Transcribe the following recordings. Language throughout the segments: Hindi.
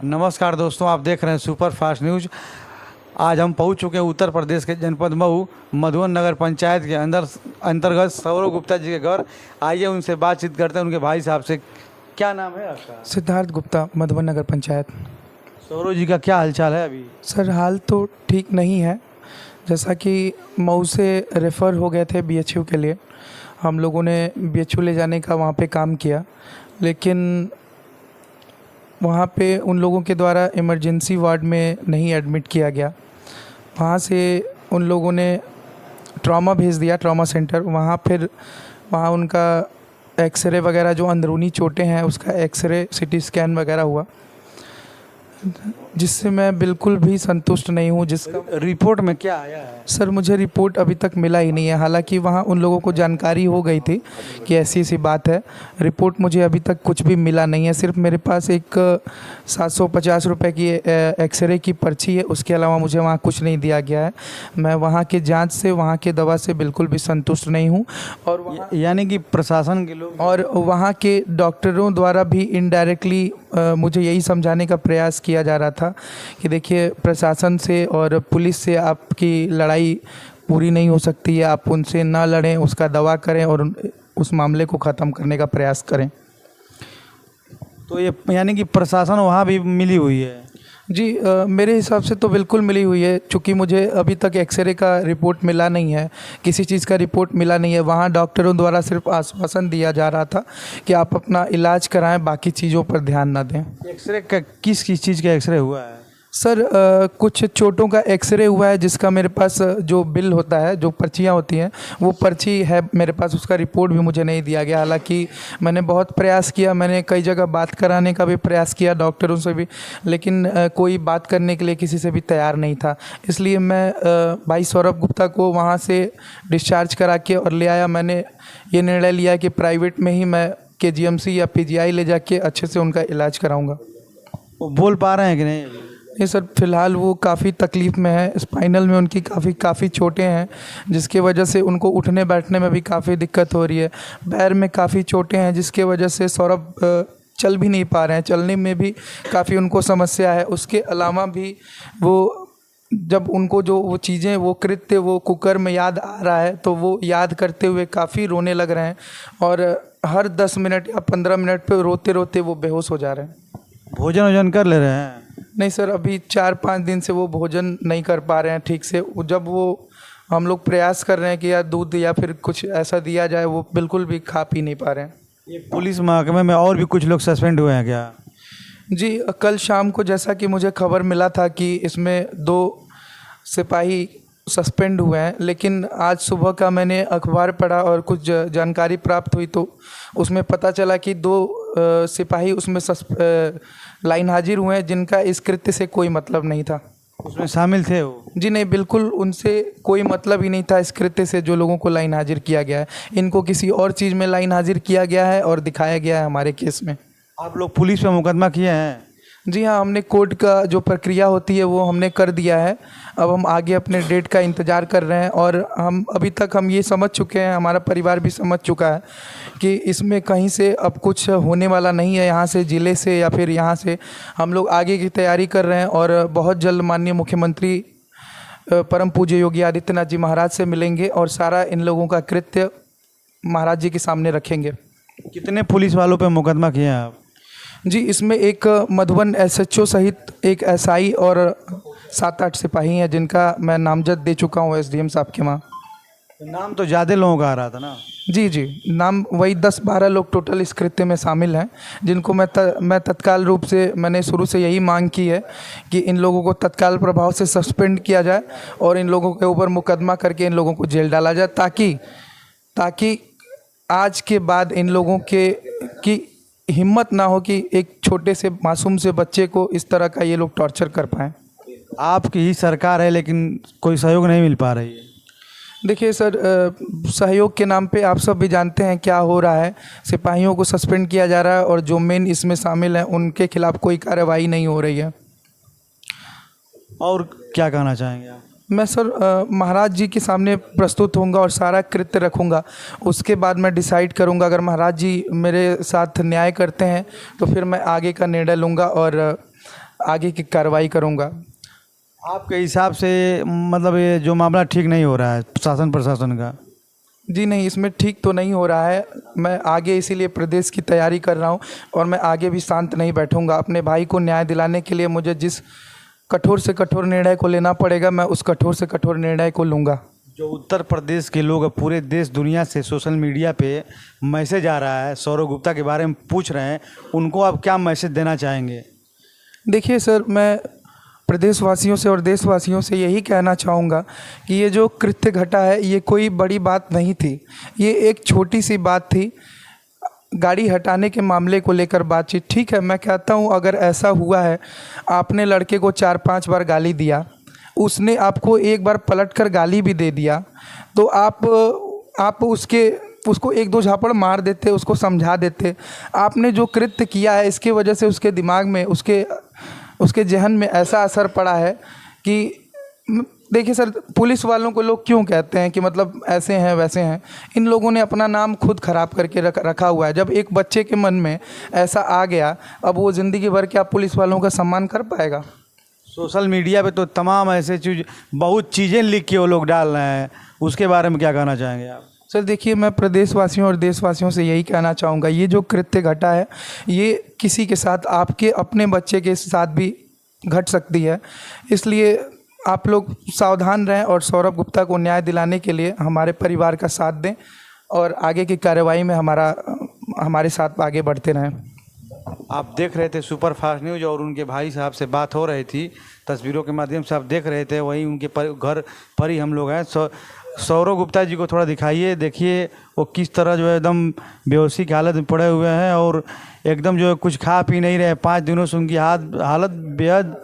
नमस्कार दोस्तों, आप देख रहे हैं सुपर फास्ट न्यूज। आज हम पहुंच चुके हैं उत्तर प्रदेश के जनपद मऊ मधुबन नगर पंचायत के अंतर्गत सौरभ गुप्ता जी के घर। आइए उनसे बातचीत करते हैं, उनके भाई साहब से। क्या नाम है आपका? सिद्धार्थ गुप्ता, मधुबन नगर पंचायत। सौरभ जी का क्या हालचाल है अभी? सर हाल तो ठीक नहीं है, जैसा कि मऊ से रेफ़र हो गए थे बीएचयू के लिए। हम लोगों ने बीएचयू ले जाने का वहाँ पे काम किया, लेकिन वहाँ पे उन लोगों के द्वारा इमरजेंसी वार्ड में नहीं एडमिट किया गया। वहाँ से उन लोगों ने ट्रॉमा भेज दिया, ट्रॉमा सेंटर। वहाँ उनका एक्सरे वगैरह, जो अंदरूनी चोटें हैं उसका एक्सरे, सीटी स्कैन वगैरह हुआ, जिससे मैं बिल्कुल भी संतुष्ट नहीं हूँ। जिसका रिपोर्ट में क्या आया है? सर मुझे रिपोर्ट अभी तक मिला ही नहीं है। हालांकि वहाँ उन लोगों को जानकारी हो गई थी कि ऐसी ऐसी बात है। रिपोर्ट मुझे अभी तक कुछ भी मिला नहीं है। सिर्फ मेरे पास एक 750 रुपये की एक्सरे की पर्ची है, उसके अलावा मुझे वहाँ कुछ नहीं दिया गया है। मैं वहाँ के जांच से, वहाँ के दवा से बिल्कुल भी संतुष्ट नहीं हूँ। और यानी कि प्रशासन के लोग और वहाँ के डॉक्टरों द्वारा भी इनडायरेक्टली मुझे यही समझाने का प्रयास किया जा रहा था कि देखिए, प्रशासन से और पुलिस से आपकी लड़ाई पूरी नहीं हो सकती है। आप उनसे ना लड़ें, उसका दवा करें और उस मामले को ख़त्म करने का प्रयास करें। तो ये यानी कि प्रशासन वहाँ भी मिली हुई है? जी मेरे हिसाब से तो बिल्कुल मिली हुई है, चूँकि मुझे अभी तक एक्सरे का रिपोर्ट मिला नहीं है, किसी चीज़ का रिपोर्ट मिला नहीं है। वहाँ डॉक्टरों द्वारा सिर्फ आश्वासन दिया जा रहा था कि आप अपना इलाज कराएं, बाकी चीज़ों पर ध्यान ना दें। एक्सरे का किस चीज़ का एक्सरे हुआ है? सर कुछ चोटों का एक्सरे हुआ है, जिसका मेरे पास जो बिल होता है, जो पर्चियाँ होती हैं, वो पर्ची है मेरे पास। उसका रिपोर्ट भी मुझे नहीं दिया गया। हालांकि मैंने बहुत प्रयास किया, मैंने कई जगह बात कराने का भी प्रयास किया डॉक्टरों से भी, लेकिन कोई बात करने के लिए किसी से भी तैयार नहीं था। इसलिए मैं भाई सौरभ गुप्ता को वहाँ से डिस्चार्ज करा के और ले आया। मैंने ये निर्णय लिया कि प्राइवेट में ही मैं KGMC या PGI ले जाके अच्छे से उनका इलाज कराऊँगा। वो बोल पा रहे हैं कि नहीं? नहीं सर, फ़िलहाल वो काफ़ी तकलीफ़ में है। स्पाइनल में उनकी काफ़ी चोटें हैं, जिसके वजह से उनको उठने बैठने में भी काफ़ी दिक्कत हो रही है। पैर में काफ़ी चोटें हैं, जिसके वजह से सौरभ चल भी नहीं पा रहे हैं। चलने में भी काफ़ी उनको समस्या है। उसके अलावा भी वो, जब उनको जो वो चीज़ें, वो कृत्य, वो कुकर में याद आ रहा है, तो वो याद करते हुए काफ़ी रोने लग रहे हैं और हर 10 मिनट या 15 मिनट पे रोते रोते वो बेहोश हो जा रहे हैं। भोजन वोजन कर ले रहे हैं? नहीं सर, अभी 4-5 दिन से वो भोजन नहीं कर पा रहे हैं ठीक से। जब वो, हम लोग प्रयास कर रहे हैं कि या दूध या फिर कुछ ऐसा दिया जाए, वो बिल्कुल भी खा पी नहीं पा रहे हैं। ये पुलिस महकमे में और भी कुछ लोग सस्पेंड हुए हैं क्या? जी कल शाम को जैसा कि मुझे खबर मिला था कि इसमें 2 सिपाही सस्पेंड हुए हैं, लेकिन आज सुबह का मैंने अखबार पढ़ा और कुछ जानकारी प्राप्त हुई, तो उसमें पता चला कि 2 सिपाही उसमें लाइन हाजिर हुए हैं, जिनका इस कृत्य से कोई मतलब नहीं था। उसमें शामिल थे वो? जी नहीं, बिल्कुल उनसे कोई मतलब ही नहीं था इस कृत्य से, जो लोगों को लाइन हाजिर किया गया है। इनको किसी और चीज़ में लाइन हाजिर किया गया है और दिखाया गया है हमारे केस में। आप लोग पुलिस पे मुकदमा किए हैं? जी हाँ, हमने कोर्ट का जो प्रक्रिया होती है वो हमने कर दिया है। अब हम आगे अपने डेट का इंतज़ार कर रहे हैं और हम अभी तक हम ये समझ चुके हैं, हमारा परिवार भी समझ चुका है कि इसमें कहीं से अब कुछ होने वाला नहीं है, यहाँ से, ज़िले से या फिर यहाँ से। हम लोग आगे की तैयारी कर रहे हैं और बहुत जल्द माननीय मुख्यमंत्री परम पूज्य योगी आदित्यनाथ जी महाराज से मिलेंगे और सारा इन लोगों का कृत्य महाराज जी के सामने रखेंगे। कितने पुलिस वालों पे मुकदमा किए हैं आप? जी इसमें एक मधुबन SHO सहित एक SI और 7-8 सिपाही हैं, जिनका मैं नामजद दे चुका हूँ SDM साहब के वहाँ। नाम तो ज़्यादा लोगों का आ रहा था ना? जी नाम वही 10-12 लोग टोटल इस कृत्य में शामिल हैं, जिनको मैं तत्काल रूप से, मैंने शुरू से यही मांग की है कि इन लोगों को तत्काल प्रभाव से सस्पेंड किया जाए और इन लोगों के ऊपर मुकदमा करके इन लोगों को जेल डाला जाए, ताकि आज के बाद इन लोगों की हिम्मत ना हो कि एक छोटे से मासूम से बच्चे को इस तरह का ये लोग टॉर्चर कर पाएँ। आपकी ही सरकार है, लेकिन कोई सहयोग नहीं मिल पा रही है। देखिए सर, सहयोग के नाम पे आप सब भी जानते हैं क्या हो रहा है। सिपाहियों को सस्पेंड किया जा रहा है और जो मेन इसमें शामिल हैं उनके खिलाफ कोई कार्रवाई नहीं हो रही है। और क्या कहना चाहेंगे आप? मैं सर महाराज जी के सामने प्रस्तुत होऊंगा और सारा कृत्य रखूंगा। उसके बाद मैं डिसाइड करूंगा, अगर महाराज जी मेरे साथ न्याय करते हैं तो फिर मैं आगे का निर्णय लूँगा और आगे की कार्रवाई करूँगा। आपके हिसाब से मतलब ये जो मामला ठीक नहीं हो रहा है शासन प्रशासन का? जी नहीं, इसमें ठीक तो नहीं हो रहा है। मैं आगे इसीलिए प्रदेश की तैयारी कर रहा हूँ और मैं आगे भी शांत नहीं बैठूंगा। अपने भाई को न्याय दिलाने के लिए मुझे जिस कठोर से कठोर निर्णय को लेना पड़ेगा, मैं उस कठोर से कठोर निर्णय को लूँगा। जो उत्तर प्रदेश के लोग पूरे देश दुनिया से सोशल मीडिया पे मैसेज आ रहा है, सौरव गुप्ता के बारे में पूछ रहे हैं, उनको आप क्या मैसेज देना चाहेंगे? देखिए सर, मैं प्रदेशवासियों से और देशवासियों से यही कहना चाहूँगा कि ये जो कृत्य घटा है ये कोई बड़ी बात नहीं थी। ये एक छोटी सी बात थी, गाड़ी हटाने के मामले को लेकर बातचीत। ठीक है, मैं कहता हूँ अगर ऐसा हुआ है, आपने लड़के को 4-5 बार गाली दिया, उसने आपको एक बार पलटकर गाली भी दे दिया, तो आप उसको 1-2 झापड़ मार देते, उसको समझा देते। आपने जो कृत्य किया है इसके वजह से उसके दिमाग में, उसके जहन में ऐसा असर पड़ा है कि देखिए सर, पुलिस वालों को लोग क्यों कहते हैं कि मतलब ऐसे हैं वैसे हैं। इन लोगों ने अपना नाम खुद खराब करके रखा हुआ है। जब एक बच्चे के मन में ऐसा आ गया, अब वो ज़िंदगी भर क्या पुलिस वालों का सम्मान कर पाएगा? सोशल मीडिया पे तो तमाम ऐसे चीज, बहुत चीज़ें लिख के वो लोग डाल रहे हैं, उसके बारे में क्या कहना चाहेंगे आप? सर देखिए, मैं प्रदेशवासियों और देशवासियों से यही कहना चाहूँगा, ये जो कृत्य घटा है ये किसी के साथ, आपके अपने बच्चे के साथ भी घट सकती है। इसलिए आप लोग सावधान रहें और सौरव गुप्ता को न्याय दिलाने के लिए हमारे परिवार का साथ दें और आगे की कार्रवाई में हमारे साथ आगे बढ़ते रहें। आप देख रहे थे सुपर फास्ट न्यूज़ और उनके भाई साहब से बात हो रही थी, तस्वीरों के माध्यम से आप देख रहे थे। वहीं उनके घर पर ही हम लोग हैं। सौरव गुप्ता जी को थोड़ा दिखाइए, देखिए वो किस तरह जो है एकदम बेहोशी की हालत में पड़े हुए हैं और एकदम जो है कुछ खा पी नहीं रहे। 5 दिनों से उनकी हालत बेहद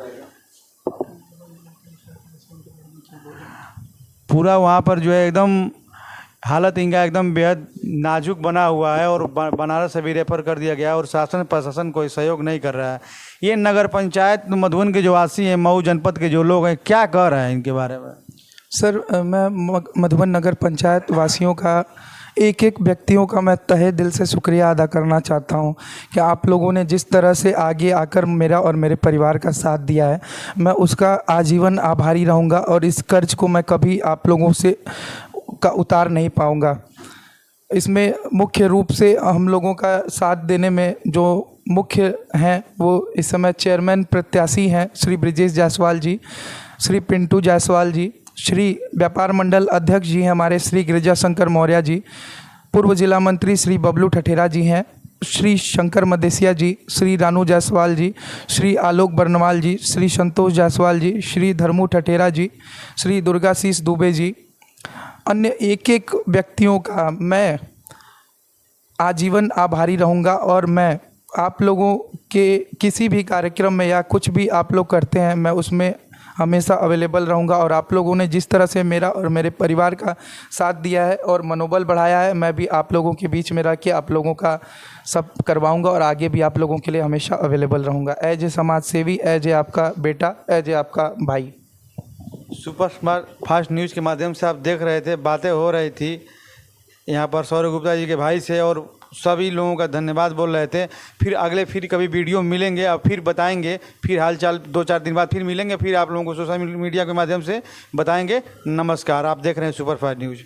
पूरा वहाँ पर जो है एकदम हालत इनका एकदम बेहद नाजुक बना हुआ है और बनारस से भी रेफर कर दिया गया और शासन प्रशासन कोई सहयोग नहीं कर रहा है। ये नगर पंचायत मधुबन के जो वासी हैं, मऊ जनपद के जो लोग हैं, क्या कह रहे हैं इनके बारे में? सर मैं मधुबन नगर पंचायत वासियों का, एक एक व्यक्तियों का मैं तहे दिल से शुक्रिया अदा करना चाहता हूं कि आप लोगों ने जिस तरह से आगे आकर मेरा और मेरे परिवार का साथ दिया है, मैं उसका आजीवन आभारी रहूंगा और इस कर्ज को मैं कभी आप लोगों से का उतार नहीं पाऊंगा। इसमें मुख्य रूप से हम लोगों का साथ देने में जो मुख्य हैं वो इस समय चेयरमैन प्रत्याशी हैं श्री ब्रिजेश जायसवाल जी, श्री पिंटू जायसवाल जी, श्री व्यापार मंडल अध्यक्ष जी हैं हमारे श्री गिरिजा शंकर मौर्य जी, पूर्व जिला मंत्री श्री बबलू ठठेरा जी हैं, श्री शंकर मदेसिया जी, श्री रानू जायसवाल जी, श्री आलोक बर्नवाल जी, श्री संतोष जायसवाल जी, श्री धर्मू ठठेरा जी, श्री दुर्गाशीष दुबे जी, अन्य एक एक व्यक्तियों का मैं आजीवन आभारी रहूँगा। और मैं आप लोगों के किसी भी कार्यक्रम में या कुछ भी आप लोग करते हैं, मैं उसमें हमेशा अवेलेबल रहूँगा। और आप लोगों ने जिस तरह से मेरा और मेरे परिवार का साथ दिया है और मनोबल बढ़ाया है, मैं भी आप लोगों के बीच में रह के आप लोगों का सब करवाऊँगा और आगे भी आप लोगों के लिए हमेशा अवेलेबल रहूँगा, एज ए समाज सेवी, एज ए आपका बेटा, एज ए आपका भाई। सुपर फास्ट न्यूज़ के माध्यम से आप देख रहे थे, बातें हो रही थी यहाँ पर सौरव गुप्ता जी के भाई से और सभी लोगों का धन्यवाद बोल रहे थे। फिर कभी वीडियो मिलेंगे और फिर बताएंगे, फिर हालचाल 2-4 दिन बाद फिर मिलेंगे, फिर आप लोगों को सोशल मीडिया के माध्यम से बताएंगे। नमस्कार, आप देख रहे हैं सुपर फास्ट न्यूज़।